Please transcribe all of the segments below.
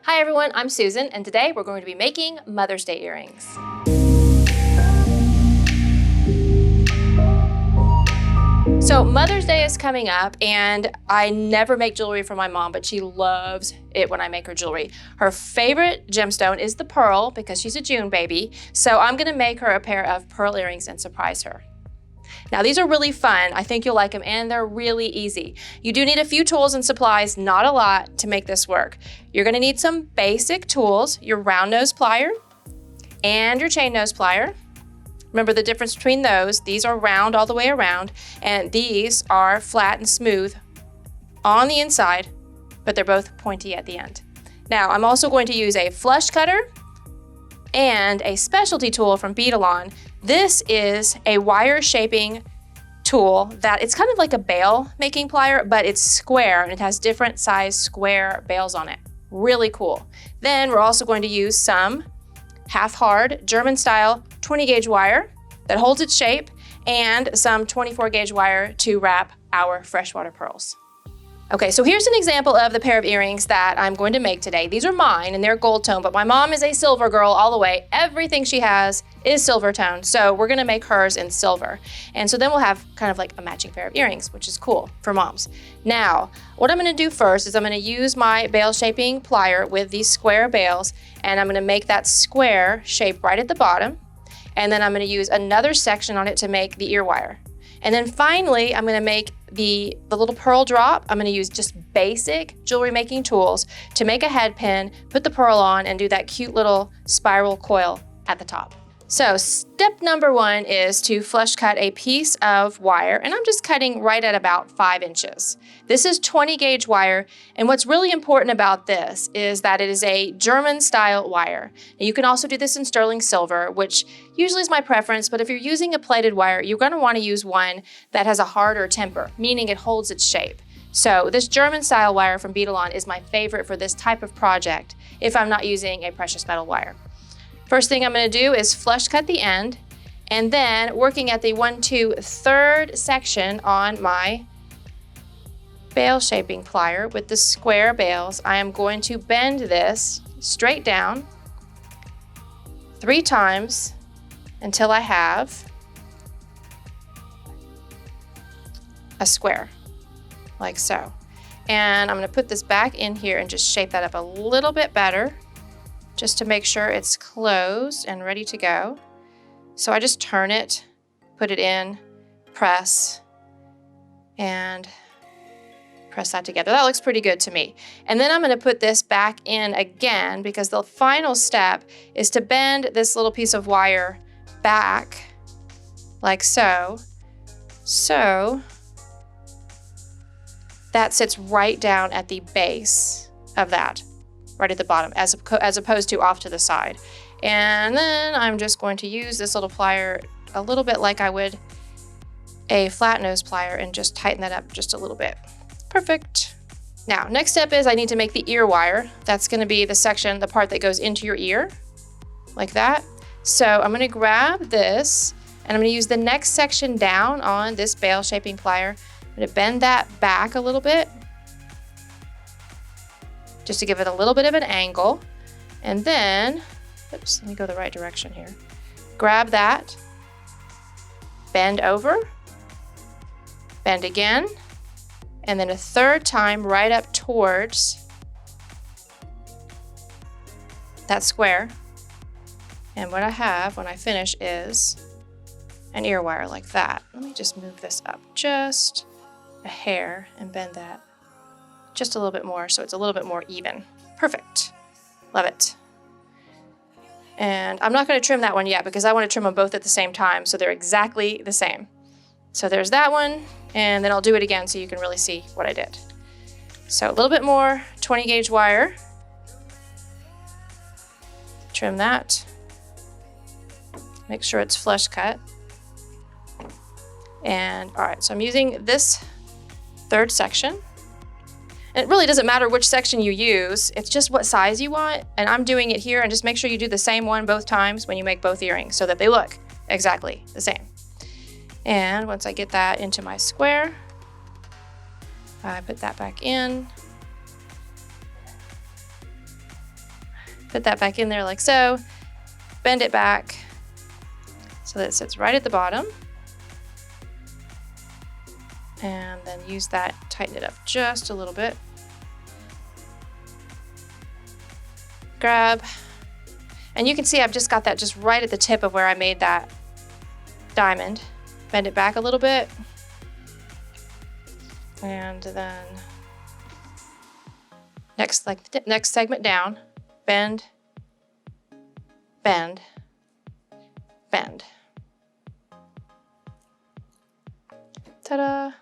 Hi everyone, I'm Susan, and today we're going to be making Mother's Day earrings. So Mother's Day is coming up, and I never make jewelry for my mom, but she loves it when I make her jewelry. Her favorite gemstone is the pearl because she's a June baby, so I'm gonna make her a pair of pearl earrings and surprise her. Now these are really fun. I think you'll like them, and they're really easy. You do need a few tools and supplies, not a lot, to make this work. You're gonna need some basic tools, your round nose plier and your chain nose plier. Remember the difference between those. These are round all the way around, and these are flat and smooth on the inside, but they're both pointy at the end. Now I'm also going to use a flush cutter and a specialty tool from Bale. This is a wire shaping tool that it's kind of like a Bale making plier, but it's square and it has different size square bales on it. Really cool. Then we're also going to use some half hard German style 20 gauge wire that holds its shape and some 24 gauge wire to wrap our freshwater pearls. Okay, so here's an example of the pair of earrings that I'm going to make today. These are mine and they're gold tone, but my mom is a silver girl all the way. Everything she has is silver tone, so we're gonna make hers in silver. And so then we'll have kind of like a matching pair of earrings, which is cool for moms. Now, what I'm gonna do first is I'm gonna use my bale shaping plier with these square bales, and I'm gonna make that square shape right at the bottom. And then I'm gonna use another section on it to make the ear wire. And then finally, I'm gonna make the little pearl drop. I'm gonna use just basic jewelry making tools to make a head pin, put the pearl on, and do that cute little spiral coil at the top. So step number one is to flush cut a piece of wire, and I'm just cutting right at about 5 inches. This is 20 gauge wire, and what's really important about this is that it is a German style wire. Now, you can also do this in sterling silver, which usually is my preference, but if you're using a plated wire, you're gonna wanna use one that has a harder temper, meaning it holds its shape. So this German style wire from Bale is my favorite for this type of project if I'm not using a precious metal wire. First thing I'm gonna do is flush cut the end, and then working at the 1/2 section on my bale shaping plier with the square bales, I am going to bend this straight down 3 times until I have a square, like so. And I'm gonna put this back in here and just shape that up a little bit better, just to make sure it's closed and ready to go. So I just turn it, put it in, press, and press that together. That looks pretty good to me. And then I'm gonna put this back in again because the final step is to bend this little piece of wire back like so. So that sits right down at the base of that, right at the bottom, as opposed to off to the side. And then I'm just going to use this little plier a little bit like I would a flat nose plier and just tighten that up just a little bit. Perfect. Now, next step is I need to make the ear wire. That's gonna be the section, the part that goes into your ear, like that. So I'm gonna grab this and I'm gonna use the next section down on this bale shaping plier. I'm gonna bend that back a little bit, just to give it a little bit of an angle. And then, oops, let me go the right direction here. Grab that, bend over, bend again, and then a 3rd time right up towards that square. And what I have when I finish is an ear wire like that. Let me just move this up just a hair and bend that just a little bit more so it's a little bit more even. Perfect. Love it. And I'm not going to trim that one yet because I want to trim them both at the same time so they're exactly the same. So there's that one, and then I'll do it again so you can really see what I did. So a little bit more 20 gauge wire. Trim that. Make sure it's flush cut. And all right, so I'm using this 3rd section. And it really doesn't matter which section you use, it's just what size you want. And I'm doing it here, and just make sure you do the same one both times when you make both earrings so that they look exactly the same. And once I get that into my square, I put that back in. Put that back in there like so. Bend it back so that it sits right at the bottom. And then use that, tighten it up just a little bit. Grab, and you can see I've just got that just right at the tip of where I made that diamond. Bend it back a little bit. And then next segment down, bend, bend, bend. Ta-da!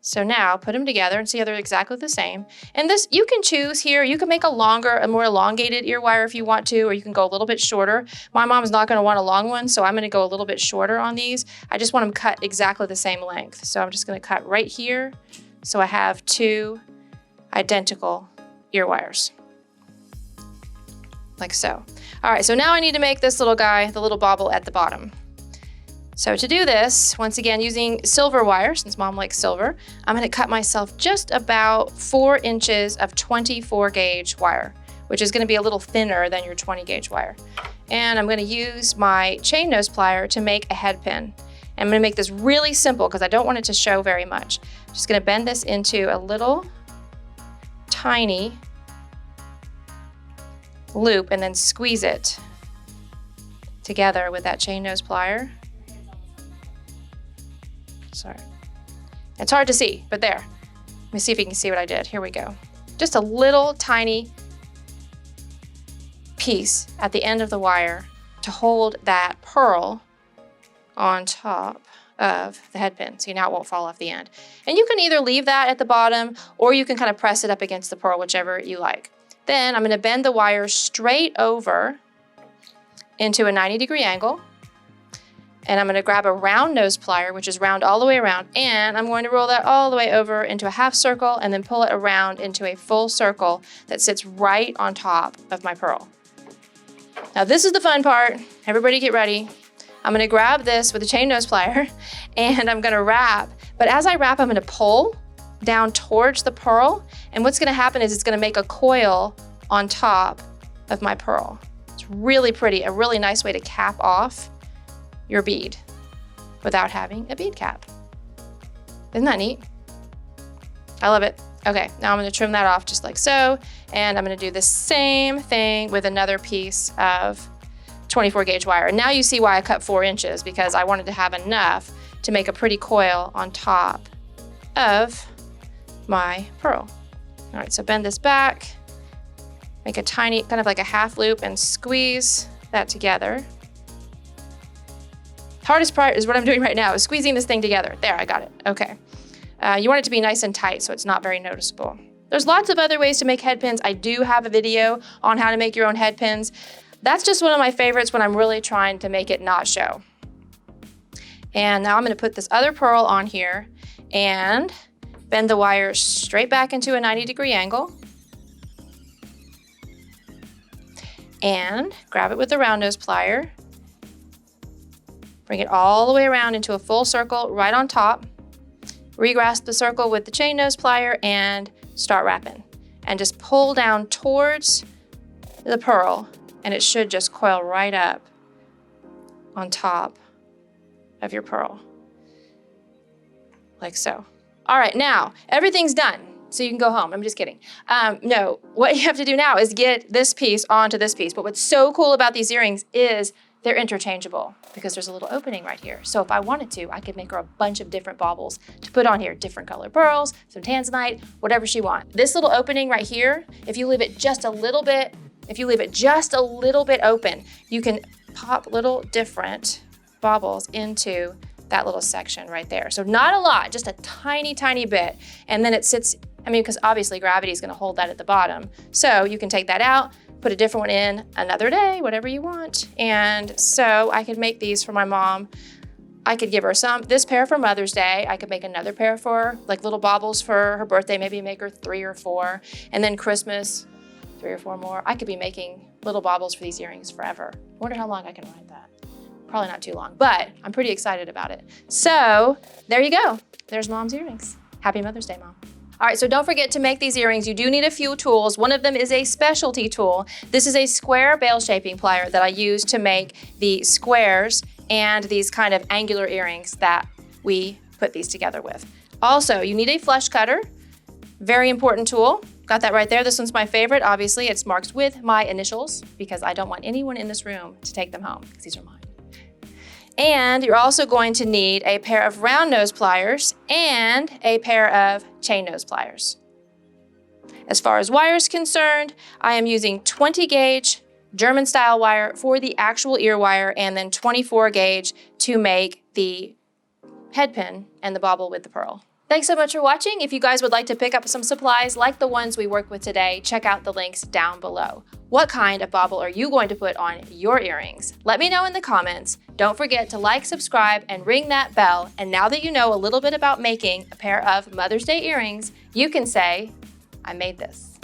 So now put them together and see how they're exactly the same. And this, you can choose here. You can make a more elongated ear wire if you want to, or you can go a little bit shorter. My mom's not going to want a long one, so I'm going to go a little bit shorter on these. I just want them cut exactly the same length. So I'm just going to cut right here. So I have 2 identical ear wires, like so. All right, so now I need to make this little guy, the little bauble at the bottom. So to do this, once again, using silver wire, since Mom likes silver, I'm gonna cut myself just about 4 inches of 24 gauge wire, which is gonna be a little thinner than your 20 gauge wire. And I'm gonna use my chain nose plier to make a head pin. I'm gonna make this really simple because I don't want it to show very much. I'm just gonna bend this into a little tiny loop and then squeeze it together with that chain nose plier. Sorry. It's hard to see, but there. Let me see if you can see what I did. Here we go. Just a little tiny piece at the end of the wire to hold that pearl on top of the head pin. So now it won't fall off the end. And you can either leave that at the bottom or you can kind of press it up against the pearl, whichever you like. Then I'm going to bend the wire straight over into a 90-degree angle. And I'm going to grab a round nose plier, which is round all the way around, and I'm going to roll that all the way over into a half circle and then pull it around into a full circle that sits right on top of my pearl. Now this is the fun part. Everybody get ready. I'm going to grab this with a chain nose plier and I'm going to wrap. But as I wrap, I'm going to pull down towards the pearl, and what's going to happen is it's going to make a coil on top of my pearl. It's really pretty, a really nice way to cap off your bead without having a bead cap. Isn't that neat? I love it. Okay, now I'm going to trim that off just like so, and I'm going to do the same thing with another piece of 24 gauge wire. And now you see why I cut 4 inches, because I wanted to have enough to make a pretty coil on top of my pearl. All right, so bend this back, make a tiny, kind of like a half loop, and squeeze that together. Hardest part is what I'm doing right now, is squeezing this thing together. There, I got it. Okay. You want it to be nice and tight so it's not very noticeable. There's lots of other ways to make head pins. I do have a video on how to make your own head pins. That's just one of my favorites when I'm really trying to make it not show. And now I'm going to put this other pearl on here and bend the wire straight back into a 90-degree angle. And grab it with the round nose plier. Bring it all the way around into a full circle right on top. Regrasp the circle with the chain nose plier and start wrapping. And just pull down towards the pearl, and it should just coil right up on top of your pearl, like so. All right, now everything's done, so you can go home. I'm just kidding. No, what you have to do now is get this piece onto this piece. But what's so cool about these earrings is they're interchangeable because there's a little opening right here. So if I wanted to, I could make her a bunch of different baubles to put on here, different color pearls, some tanzanite, whatever she wants. This little opening right here, if you leave it just a little bit, open, you can pop little different baubles into that little section right there. So not a lot, just a tiny, tiny bit. And then it sits, because obviously gravity is gonna hold that at the bottom. So you can take that out, put a different one in another day, whatever you want. And so I could make these for my mom. I could give her this pair for Mother's Day. I could make another pair for like little baubles for her birthday, maybe make her 3 or 4. And then Christmas, 3 or 4 more. I could be making little baubles for these earrings forever. I wonder how long I can ride that. Probably not too long, but I'm pretty excited about it. So there you go. There's Mom's earrings. Happy Mother's Day, Mom. All right, so don't forget to make these earrings. You do need a few tools. One of them is a specialty tool. This is a square Bale shaping plier that I use to make the squares and these kind of angular earrings that we put these together with. Also, you need a flush cutter. Very important tool. Got that right there. This one's my favorite. Obviously, it's marked with my initials because I don't want anyone in this room to take them home because these are mine. And you're also going to need a pair of round nose pliers and a pair of chain nose pliers. As far as wire is concerned, I am using 20 gauge German style wire for the actual ear wire and then 24 gauge to make the head pin and the bauble with the pearl. Thanks so much for watching. If you guys would like to pick up some supplies like the ones we worked with today, check out the links down below. What kind of bauble are you going to put on your earrings? Let me know in the comments. Don't forget to like, subscribe, and ring that bell. And now that you know a little bit about making a pair of Mother's Day earrings, you can say, I made this.